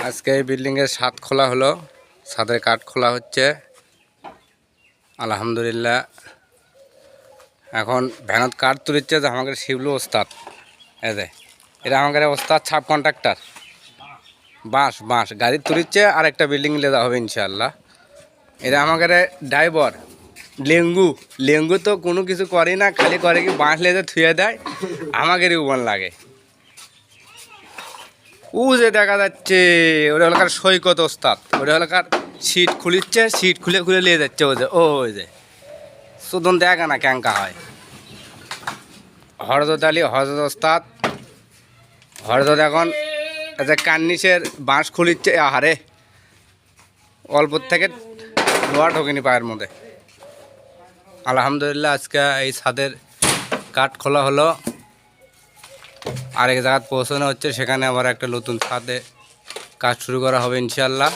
আজকে এই বিল্ডিংয়ের ছাদ খোলা হলো, ছাদের কাঠ খোলা হচ্ছে আলহামদুলিল্লাহ। এখন ভ্যানত কাঠ তুলিচ্ছে যে আমাদের শিবলু ওস্তাদ, এটা আমাদের ওস্তাদ সাব কন্ট্রাক্টর। বাঁশ বাঁশ গাড়ি তুলিচ্ছে আর একটা বিল্ডিং লেদা হবে ইনশাআল্লাহ। এটা আমাদের ড্রাইভার লেঙ্গু লেঙ্গু তো কোনো কিছু করে না, খালি করে কি বাঁশ লেদে থুয়ে দেয়, আমাদেরই উবন লাগে। যে দেখা যাচ্ছে ওটা হলকার সৈকত ওস্তাদ, ওটা হলকার সিট খুলিচ্ছে, সিট খুলে খুলে নিয়ে যাচ্ছে। ওই যে সুদন দেখা না ক্যাঙ্কা হয়। হরজত আলী হরজত ওস্তাদ, হরজত এখন কান্নিসের বাঁশ খুলিচ্ছে। আহারে অল্প থেকে লোয়া ঢোকেনি পায়ের মধ্যে। আলহামদুলিল্লাহ আজকে এই ছাদের কাঠ খোলা হলো, আরেক জায়গায় পৌঁছানো হচ্ছে, সেখানে আবার একটা নতুন ছাদে কাজ শুরু করা হবে ইনশাআল্লাহ।